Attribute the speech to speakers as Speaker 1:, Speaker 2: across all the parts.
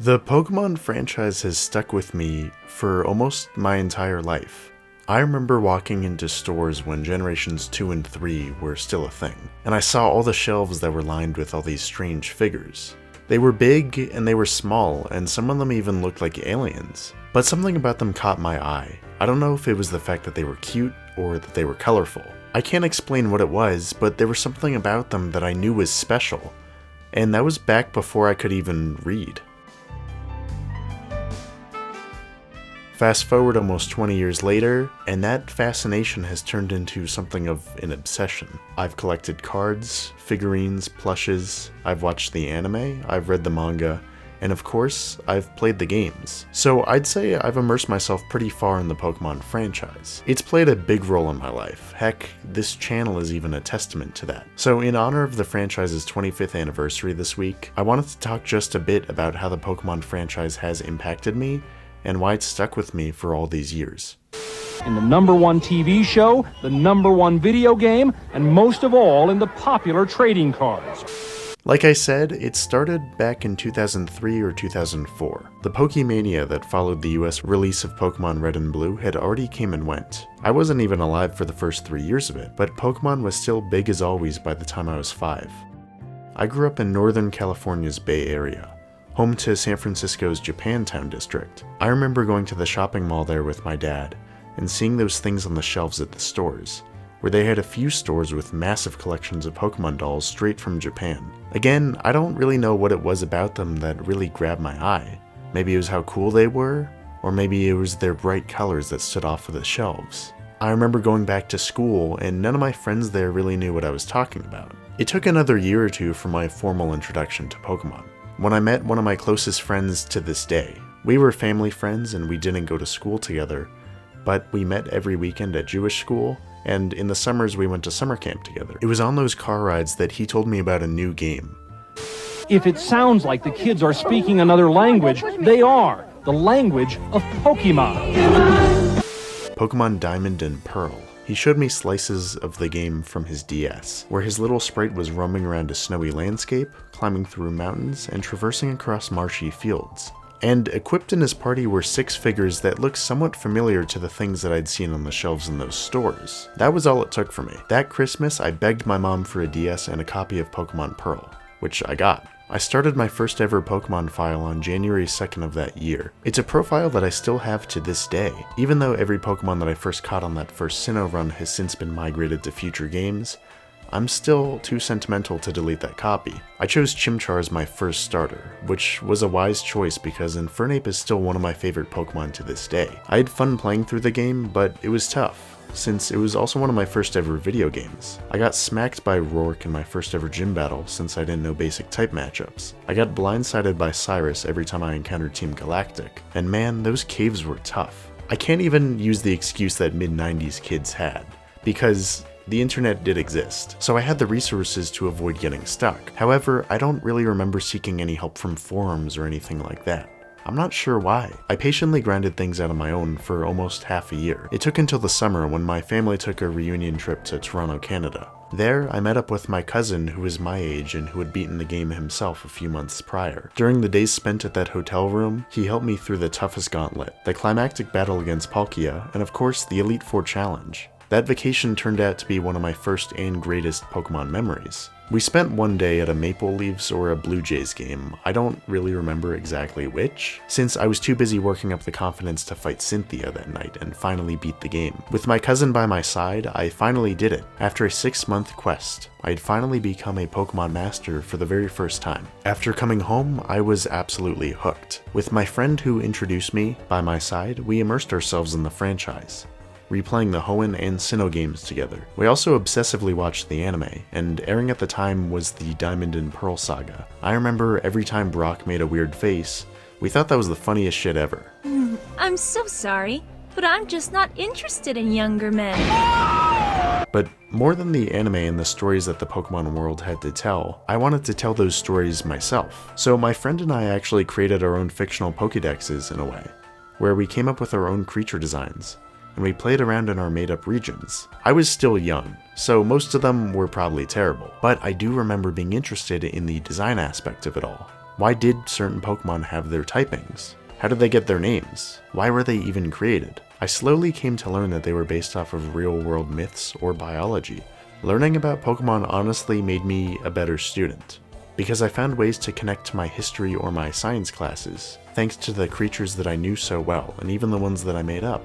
Speaker 1: The Pokemon franchise has stuck with me for almost my entire life. I remember walking into stores when Generations 2 and 3 were still a thing, and I saw all the shelves that were lined with all these strange figures. They were big and they were small, and some of them even looked like aliens. But something about them caught my eye. I don't know if it was the fact that they were cute or that they were colorful. I can't explain what it was, but there was something about them that I knew was special. And that was back before I could even read. Fast forward almost 20 years later, and that fascination has turned into something of an obsession. I've collected cards, figurines, plushes, I've watched the anime, I've read the manga, and of course, I've played the games. So I'd say I've immersed myself pretty far in the Pokemon franchise. It's played a big role in my life. Heck, this channel is even a testament to that. So in honor of the franchise's 25th anniversary this week, I wanted to talk just a bit about how the Pokemon franchise has impacted me and why it's stuck with me for all these years.
Speaker 2: In the #1 TV show, the #1 video game, and most of all in the popular trading cards.
Speaker 1: Like I said, it started back in 2003 or 2004. The Pokemania that followed the US release of Pokemon Red and Blue had already came and went. I wasn't even alive for the first 3 years of it, but Pokemon was still big as always by the time I was 5. I grew up in Northern California's Bay Area, home to San Francisco's Japantown district. I remember going to the shopping mall there with my dad and seeing those things on the shelves at the stores, where they had a few stores with massive collections of Pokemon dolls straight from Japan. Again, I don't really know what it was about them that really grabbed my eye. Maybe it was how cool they were, or maybe it was their bright colors that stood off of the shelves. I remember going back to school and none of my friends there really knew what I was talking about. It took another year or two for my formal introduction to Pokemon, when I met one of my closest friends to this day. We were family friends and we didn't go to school together, but we met every weekend at Jewish school, and in the summers we went to summer camp together. It was on those car rides that he told me about a new game.
Speaker 2: If it sounds like the kids are speaking another language, they are. The language of Pokemon.
Speaker 1: Pokemon Diamond and Pearl. He showed me slices of the game from his DS, where his little sprite was roaming around a snowy landscape, climbing through mountains, and traversing across marshy fields. And equipped in his party were 6 figures that looked somewhat familiar to the things that I'd seen on the shelves in those stores. That was all it took for me. That Christmas, I begged my mom for a DS and a copy of Pokemon Pearl, which I got. I started my first ever Pokemon file on January 2nd of that year. It's a profile that I still have to this day. Even though every Pokemon that I first caught on that first Sinnoh run has since been migrated to future games, I'm still too sentimental to delete that copy. I chose Chimchar as my first starter, which was a wise choice because Infernape is still one of my favorite Pokemon to this day. I had fun playing through the game, but it was tough, since it was also one of my first ever video games. I got smacked by Rourke in my first ever gym battle since I didn't know basic type matchups. I got blindsided by Cyrus every time I encountered Team Galactic, and man, those caves were tough. I can't even use the excuse that mid-90s kids had, because the internet did exist, so I had the resources to avoid getting stuck. However, I don't really remember seeking any help from forums or anything like that. I'm not sure why. I patiently grinded things out on my own for almost half a year. It took until the summer when my family took a reunion trip to Toronto, Canada. There, I met up with my cousin who was my age and who had beaten the game himself a few months prior. During the days spent at that hotel room, he helped me through the toughest gauntlet, the climactic battle against Palkia, and of course the Elite Four challenge. That vacation turned out to be one of my first and greatest Pokemon memories. We spent one day at a Maple Leafs or a Blue Jays game, I don't really remember exactly which, since I was too busy working up the confidence to fight Cynthia that night and finally beat the game. With my cousin by my side, I finally did it. After a 6-month quest, I'd finally become a Pokemon master for the very first time. After coming home, I was absolutely hooked. With my friend who introduced me by my side, we immersed ourselves in the franchise, replaying the Hoenn and Sinnoh games together. We also obsessively watched the anime, and airing at the time was the Diamond and Pearl saga. I remember every time Brock made a weird face, we thought that was the funniest shit ever.
Speaker 3: I'm so sorry, but I'm just not interested in younger men.
Speaker 1: But more than the anime and the stories that the Pokemon world had to tell, I wanted to tell those stories myself. So my friend and I actually created our own fictional Pokédexes in a way, where we came up with our own creature designs, and we played around in our made-up regions. I was still young, so most of them were probably terrible, but I do remember being interested in the design aspect of it all. Why did certain Pokemon have their typings? How did they get their names? Why were they even created? I slowly came to learn that they were based off of real-world myths or biology. Learning about Pokemon honestly made me a better student, because I found ways to connect to my history or my science classes, thanks to the creatures that I knew so well, and even the ones that I made up.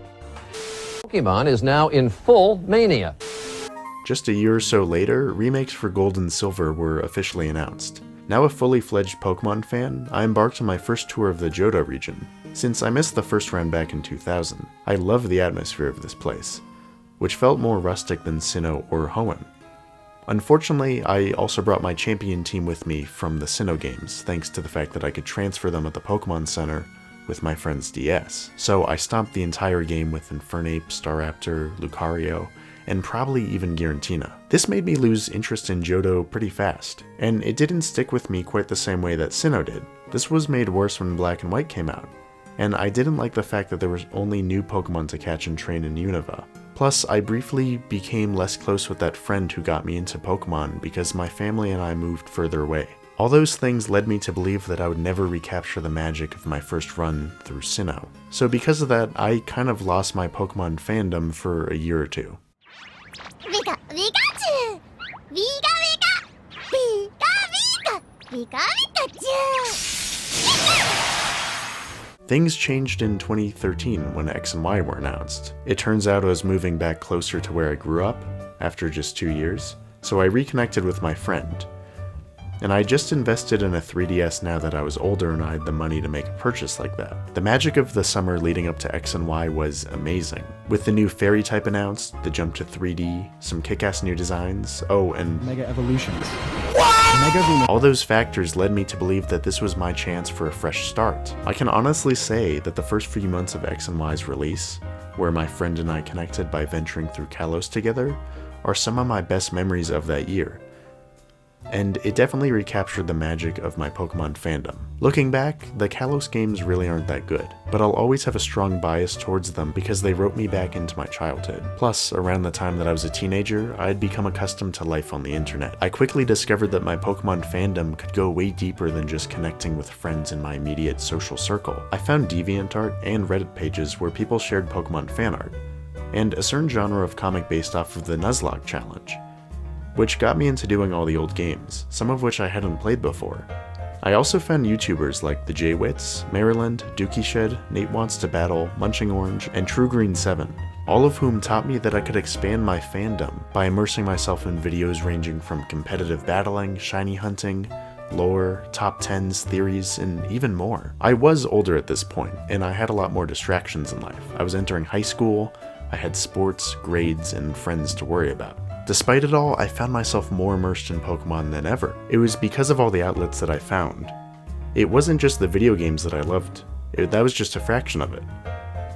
Speaker 4: Pokemon is now in full mania.
Speaker 1: Just a year or so later, remakes for Gold and Silver were officially announced. Now a fully fledged Pokemon fan, I embarked on my first tour of the Johto region. Since I missed the first round back in 2000, I love the atmosphere of this place, which felt more rustic than Sinnoh or Hoenn. Unfortunately, I also brought my champion team with me from the Sinnoh games, thanks to the fact that I could transfer them at the Pokemon Center with my friend's DS. So I stomped the entire game with Infernape, Staraptor, Lucario, and probably even Giratina. This made me lose interest in Johto pretty fast, and it didn't stick with me quite the same way that Sinnoh did. This was made worse when Black and White came out, and I didn't like the fact that there was only new Pokemon to catch and train in Unova. Plus, I briefly became less close with that friend who got me into Pokemon because my family and I moved further away. All those things led me to believe that I would never recapture the magic of my first run through Sinnoh. So because of that, I kind of lost my Pokemon fandom for a year or two. Things changed in 2013 when X and Y were announced. It turns out I was moving back closer to where I grew up after just 2 years, so I reconnected with my friend. And I just invested in a 3DS now that I was older and I had the money to make a purchase like that. The magic of the summer leading up to X and Y was amazing. With the new fairy type announced, the jump to 3D, some kick-ass new designs, oh, and
Speaker 5: Mega Evolutions.
Speaker 1: all those factors led me to believe that this was my chance for a fresh start. I can honestly say that the first few months of X and Y's release, where my friend and I connected by venturing through Kalos together, are some of my best memories of that year. And it definitely recaptured the magic of my Pokemon fandom. Looking back, the Kalos games really aren't that good, but I'll always have a strong bias towards them because they wrote me back into my childhood. Plus, around the time that I was a teenager, I had become accustomed to life on the internet. I quickly discovered that my Pokemon fandom could go way deeper than just connecting with friends in my immediate social circle. I found DeviantArt and Reddit pages where people shared Pokemon fan art, and a certain genre of comic based off of the Nuzlocke challenge, which got me into doing all the old games, some of which I hadn't played before. I also found YouTubers like the J-Wits, Maryland, Dookie Shed, Nate Wants to Battle, Munching Orange, and True Green 7, all of whom taught me that I could expand my fandom by immersing myself in videos ranging from competitive battling, shiny hunting, lore, top 10s, theories, and even more. I was older at this point, and I had a lot more distractions in life. I was entering high school, I had sports, grades, and friends to worry about. Despite it all, I found myself more immersed in Pokemon than ever. It was because of all the outlets that I found. It wasn't just the video games that I loved, that was just a fraction of it.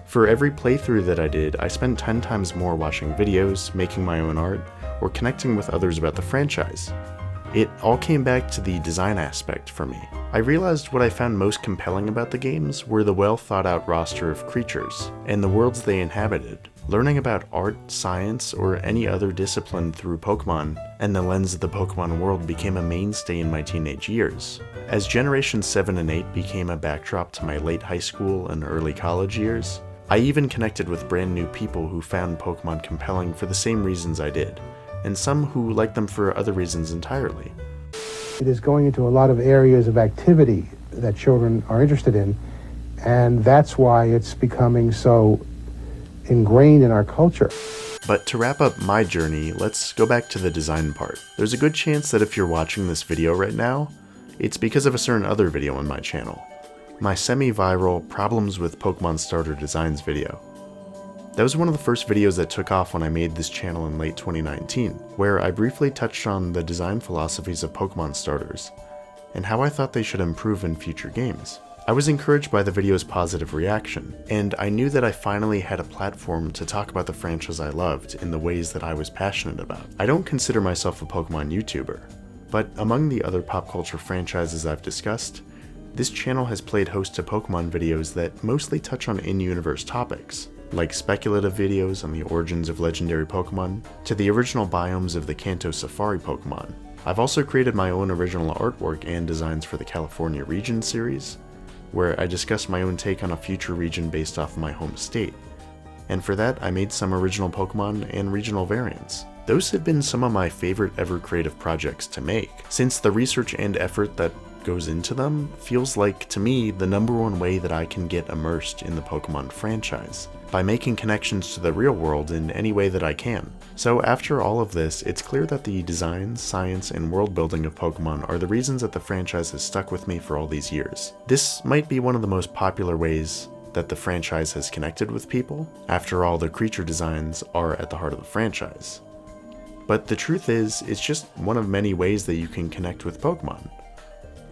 Speaker 1: For every playthrough that I did, I spent 10 times more watching videos, making my own art, or connecting with others about the franchise. It all came back to the design aspect for me. I realized what I found most compelling about the games were the well thought out roster of creatures, and the worlds they inhabited. Learning about art, science, or any other discipline through Pokemon and the lens of the Pokemon world became a mainstay in my teenage years. As Generations 7 and 8 became a backdrop to my late high school and early college years, I even connected with brand new people who found Pokemon compelling for the same reasons I did, and some who liked them for other reasons entirely.
Speaker 5: It is going into a lot of areas of activity that children are interested in, and that's why it's becoming so ingrained in our culture.
Speaker 1: But to wrap up my journey, let's go back to the design part. There's a good chance that if you're watching this video right now, it's because of a certain other video on my channel, my semi-viral Problems with Pokemon Starter Designs video. That was one of the first videos that took off when I made this channel in late 2019, where I briefly touched on the design philosophies of Pokemon starters, and how I thought they should improve in future games. I was encouraged by the video's positive reaction, and I knew that I finally had a platform to talk about the franchise I loved in the ways that I was passionate about. I don't consider myself a Pokemon YouTuber, but among the other pop culture franchises I've discussed, this channel has played host to Pokemon videos that mostly touch on in-universe topics, like speculative videos on the origins of legendary Pokemon, to the original biomes of the Kanto Safari Pokemon, I've also created my own original artwork and designs for the California region series, where I discuss my own take on a future region based off my home state. And for that, I made some original Pokemon and regional variants. Those have been some of my favorite ever creative projects to make, since the research and effort that goes into them feels like, to me, the #1 way that I can get immersed in the Pokemon franchise, by making connections to the real world in any way that I can. So after all of this, it's clear that the design, science, and world building of Pokemon are the reasons that the franchise has stuck with me for all these years. This might be one of the most popular ways that the franchise has connected with people. After all, the creature designs are at the heart of the franchise. But the truth is, it's just one of many ways that you can connect with Pokemon.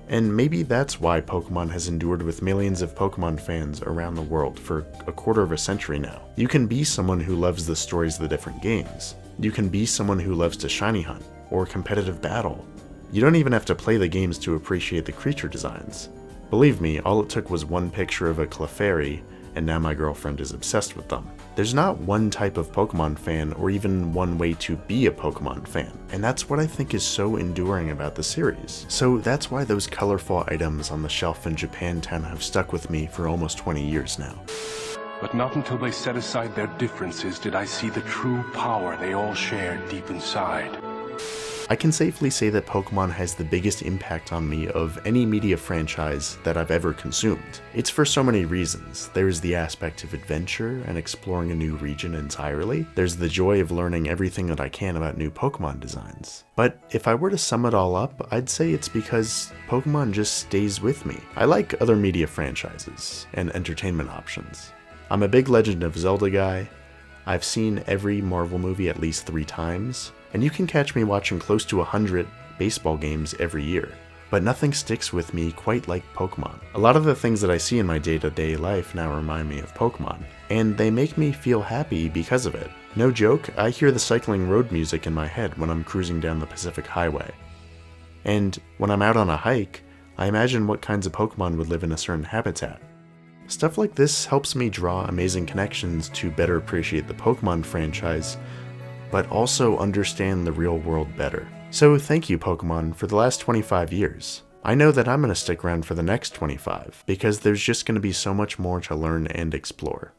Speaker 1: And maybe that's why Pokemon has endured with millions of Pokemon fans around the world for a quarter of a century now. You can be someone who loves the stories of the different games. You can be someone who loves to shiny hunt, or competitive battle. You don't even have to play the games to appreciate the creature designs. Believe me, all it took was one picture of a Clefairy, and now my girlfriend is obsessed with them. There's not one type of Pokemon fan, or even one way to be a Pokemon fan, and that's what I think is so enduring about the series. So that's why those colorful items on the shelf in Japantown have stuck with me for almost 20 years now.
Speaker 6: But not until they set aside their differences did I see the true power they all shared deep inside.
Speaker 1: I can safely say that Pokemon has the biggest impact on me of any media franchise that I've ever consumed. It's for so many reasons. There's the aspect of adventure and exploring a new region entirely. There's the joy of learning everything that I can about new Pokemon designs. But if I were to sum it all up, I'd say it's because Pokemon just stays with me. I like other media franchises and entertainment options. I'm a big Legend of Zelda guy. I've seen every Marvel movie at least 3 times. And you can catch me watching close to 100 baseball games every year. But nothing sticks with me quite like Pokemon. A lot of the things that I see in my day-to-day life now remind me of Pokemon, and they make me feel happy because of it. No joke, I hear the cycling road music in my head when I'm cruising down the Pacific Highway. And when I'm out on a hike, I imagine what kinds of Pokemon would live in a certain habitat. Stuff like this helps me draw amazing connections to better appreciate the Pokemon franchise, but also understand the real world better. So thank you, Pokemon, for the last 25 years. I know that I'm going to stick around for the next 25, because there's just going to be so much more to learn and explore.